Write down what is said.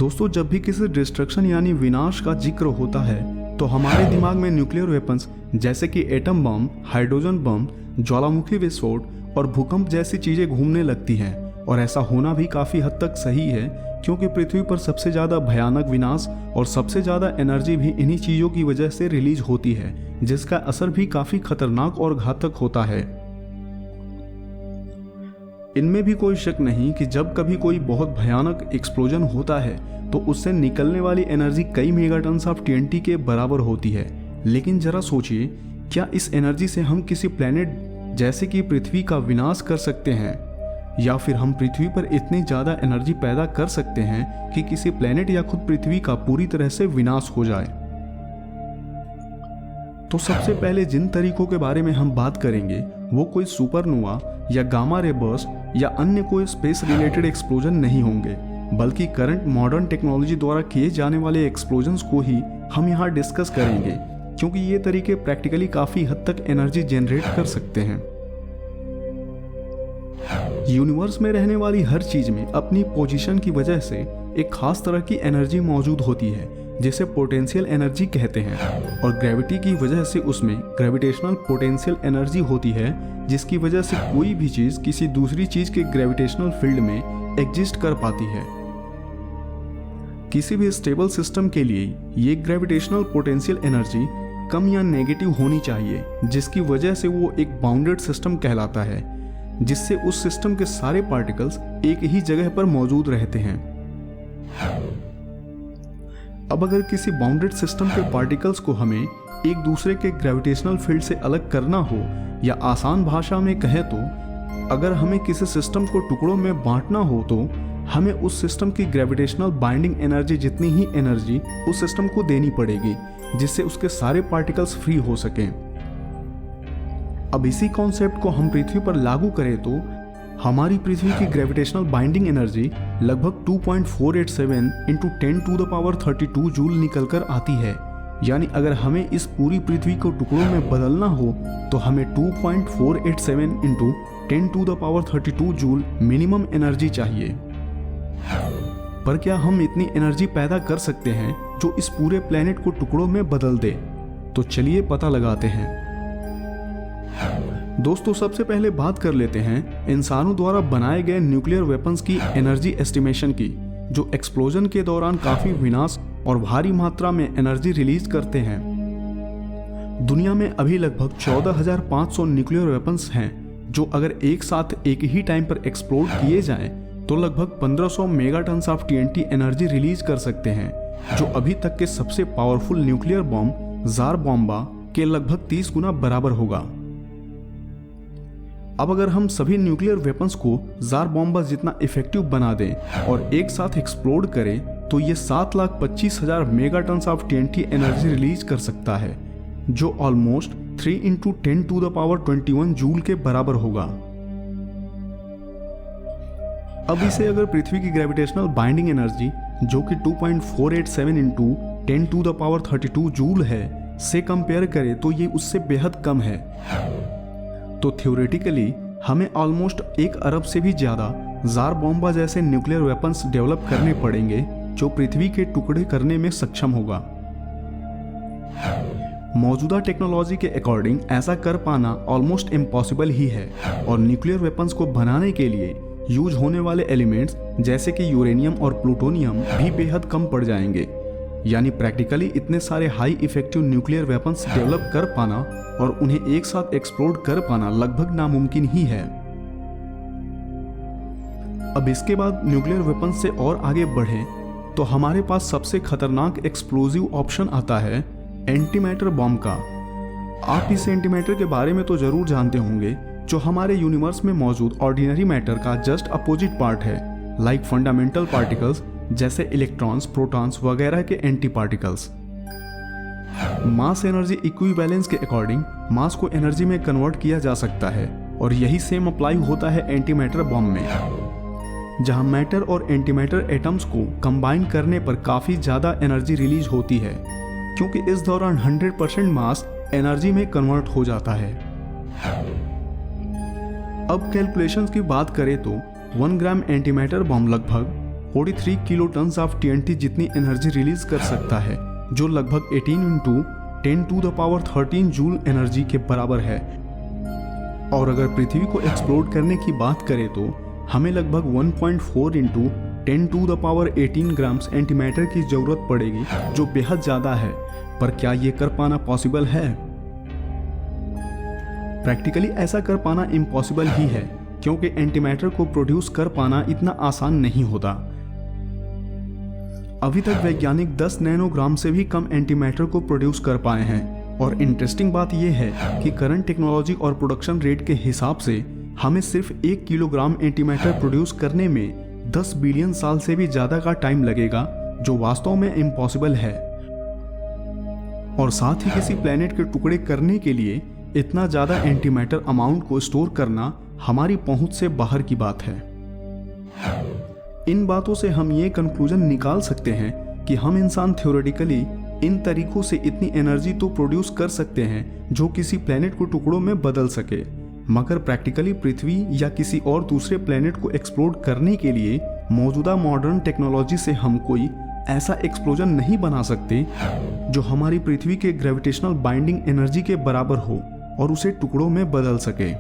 दोस्तों, जब भी किसी डिस्ट्रक्शन यानी विनाश का जिक्र होता है तो हमारे दिमाग में न्यूक्लियर वेपन्स जैसे कि एटम बम, हाइड्रोजन बम, ज्वालामुखी विस्फोट और भूकंप जैसी चीजें घूमने लगती हैं। और ऐसा होना भी काफी हद तक सही है, क्योंकि पृथ्वी पर सबसे ज्यादा भयानक विनाश और सबसे ज्यादा एनर्जी भी इन्हीं चीजों की वजह से रिलीज होती है, जिसका असर भी काफी खतरनाक और घातक होता है। इनमें भी कोई शक नहीं कि जब कभी कोई बहुत भयानक एक्सप्लोजन होता है तो उससे निकलने वाली एनर्जी कई मेगाटन्स ऑफ TNT के बराबर होती है। लेकिन जरा सोचिए, क्या इस एनर्जी से हम किसी प्लेनेट जैसे कि पृथ्वी का विनाश कर सकते हैं, या फिर हम पृथ्वी पर इतनी ज़्यादा एनर्जी पैदा कर सकते हैं कि किसी प्लेनेट या खुद पृथ्वी का पूरी तरह से विनाश हो जाए। तो सबसे पहले जिन तरीकों के बारे में हम बात करेंगे वो कोई सुपरनोवा या गामा रे बर्स्ट या अन्य कोई स्पेस रिलेटेड एक्सप्लोजन नहीं होंगे, बल्कि करंट मॉडर्न टेक्नोलॉजी द्वारा किए जाने वाले एक्सप्लोजन्स को ही हम यहाँ डिस्कस करेंगे, क्योंकि ये तरीके प्रैक्टिकली काफ़ी हद तक एनर्जी जनरेट कर सकते हैं। यूनिवर्स में रहने वाली हर चीज में अपनी पोजीशन की वजह से एक खास तरह की एनर्जी मौजूद होती है, जिसे पोटेंशियल एनर्जी कहते हैं। और ग्रेविटी की वजह से उसमें ग्रेविटेशनल पोटेंशियल एनर्जी होती है, जिसकी वजह से कोई भी चीज किसी दूसरी चीज के ग्रेविटेशनल फील्ड में एग्जिस्ट कर पाती है। किसी भी स्टेबल सिस्टम के लिए ये ग्रेविटेशनल पोटेंशियल एनर्जी कम या नेगेटिव होनी चाहिए, जिसकी वजह से वो एक बाउंडेड सिस्टम कहलाता है, जिससे उस सिस्टम के सारे पार्टिकल्स एक ही जगह पर मौजूद रहते हैं। अब अगर किसी बाउंडेड सिस्टम के पार्टिकल्स को हमें एक दूसरे के ग्रेविटेशनल फील्ड से अलग करना हो, या आसान भाषा में कहें तो अगर हमें किसी सिस्टम को टुकड़ों में बांटना हो, तो हमें उस सिस्टम की ग्रेविटेशनल बाइंडिंग एनर्जी जितनी ही एनर्जी उस सिस्टम को देनी पड़ेगी, जिससे उसके सारे पार्टिकल्स फ्री हो सकें। अब इसी कॉन्सेप्ट को हम पृथ्वी पर लागू करें तो हमारी पृथ्वी की ग्रेविटेशनल बाइंडिंग एनर्जी लगभग 2.487 × 10⁻32 जूल निकल कर आती है। यानी अगर हमें इस पूरी पृथ्वी को टुकड़ों में बदलना हो तो हमें 2.487 × 10⁻32 जूल मिनिमम एनर्जी चाहिए। पर क्या हम इतनी एनर्जी पैदा कर सकते हैं जो इस पूरे प्लेनेट को टुकड़ों में बदल दे? तो चलिए पता लगाते हैं। दोस्तों, सबसे पहले बात कर लेते हैं इंसानों द्वारा बनाए गए न्यूक्लियर वेपन्स की एनर्जी एस्टिमेशन की, जो एक्सप्लोजन के दौरान काफी विनाश और भारी मात्रा में एनर्जी रिलीज करते हैं। दुनिया में अभी लगभग 14,500 न्यूक्लियर वेपन्स हैं, जो अगर एक साथ एक ही टाइम पर एक्सप्लोड किए जाएं तो लगभग 1500 मेगाटन्स ऑफ TNT एनर्जी रिलीज कर सकते हैं, जो अभी तक के सबसे पावरफुल न्यूक्लियर बम जार बॉम्बा के लगभग 30 गुना बराबर होगा। अब अगर हम सभी न्यूक्लियर वेपन्स को जार बॉम्बा जितना इफेक्टिव बना दें और एक साथ एक्सप्लोड करें तो ये 7,25,000 मेगाटन्स ऑफ TNT एनर्जी रिलीज कर सकता है, जो ऑलमोस्ट 3 × 10⁻21 जूल के बराबर होगा। अब इसे अगर पृथ्वी की ग्रेविटेशनल बाइंडिंग एनर्जी, जो कि 2.487 × 10⁻32 जूल है, से कंपेयर करें तो ये उससे बेहद कम है। तो थ्योरेटिकली हमें ऑलमोस्ट 1 अरब से भी ज्यादा जार बॉम्बा जैसे न्यूक्लियर वेपन्स डेवलप करने पड़ेंगे, जो पृथ्वी के टुकड़े करने में सक्षम होगा। मौजूदा टेक्नोलॉजी के अकॉर्डिंग ऐसा कर पाना ऑलमोस्ट इम्पॉसिबल ही है, और न्यूक्लियर वेपन्स को बनाने के लिए यूज होने वाले एलिमेंट्स जैसे कि यूरेनियम और प्लूटोनियम भी बेहद कम पड़ जाएंगे। यानी प्रैक्टिकली इतने सारे high effective nuclear weapons develop कर पाना और उन्हें एक साथ एक्सप्लोड कर पाना लगभग नामुमकिन ही है। अब इसके बाद न्यूक्लियर वेपन्स से और आगे बढ़े तो हमारे पास सबसे खतरनाक एक्सप्लोजिव ऑप्शन आता है एंटीमैटर बॉम्ब का। आप इस एंटीमैटर के बारे में तो जरूर जानते होंगे, जो हमारे यूनिवर्स में मौजूद ऑर्डिनरी मैटर का जस्ट अपोजिट पार्ट है, लाइक फंडामेंटल पार्टिकल्स जैसे इलेक्ट्रॉन्स, प्रोटॉन्स वगैरह के anti particles. Mass energy equivalence के अकॉर्डिंग मास को एनर्जी में कन्वर्ट किया जा सकता है, और यही सेम अप्लाई होता है एंटीमैटर बॉम्ब में, जहां मैटर और एंटीमैटर एटम्स को कंबाइन करने पर काफी ज्यादा एनर्जी रिलीज होती है, क्योंकि इस दौरान 100% मास एनर्जी में कन्वर्ट हो जाता है। अब कैलकुलेशंस की बात करें तो 1 ग्राम एंटीमैटर बॉम्ब लगभग 43 किलो टन्स ऑफ TNT जितनी एनर्जी रिलीज कर सकता है, जो लगभग 18 इंटू 10⁻13 जूल एनर्जी के बराबर है। और अगर पृथ्वी को एक्सप्लोड करने की बात करें तो हमें लगभग 1.4 इंटू 10⁻18 ग्राम्स एंटीमैटर की जरूरत पड़ेगी, जो बेहद ज्यादा है। पर क्या ये कर पाना पॉसिबल है? प्रैक्टिकली ऐसा कर पाना इम्पॉसिबल ही है, क्योंकि एंटीमैटर को प्रोड्यूस कर पाना इतना आसान नहीं होता। अभी तक वैज्ञानिक 10 नैनोग्राम से भी कम एंटीमैटर को प्रोड्यूस कर पाए हैं। और इंटरेस्टिंग बात यह है कि करंट टेक्नोलॉजी और प्रोडक्शन रेट के हिसाब से हमें सिर्फ 1 किलोग्राम एंटीमैटर प्रोड्यूस करने में 10 बिलियन साल से भी ज्यादा का टाइम लगेगा, जो वास्तव में इम्पॉसिबल है। और साथ ही किसी प्लेनेट के टुकड़े करने के लिए इतना ज्यादा एंटीमैटर अमाउंट को स्टोर करना हमारी पहुंच से बाहर की बात है। इन बातों से हम ये कंक्लूजन निकाल सकते हैं कि हम इंसान थ्योरेटिकली इन तरीकों से इतनी एनर्जी तो प्रोड्यूस कर सकते हैं जो किसी प्लेनेट को टुकड़ों में बदल सके, मगर प्रैक्टिकली पृथ्वी या किसी और दूसरे प्लेनेट को एक्सप्लोड करने के लिए मौजूदा मॉडर्न टेक्नोलॉजी से हम कोई ऐसा एक्सप्लोजन नहीं बना सकते जो हमारी पृथ्वी के ग्रेविटेशनल बाइंडिंग एनर्जी के बराबर हो और उसे टुकड़ों में बदल सके।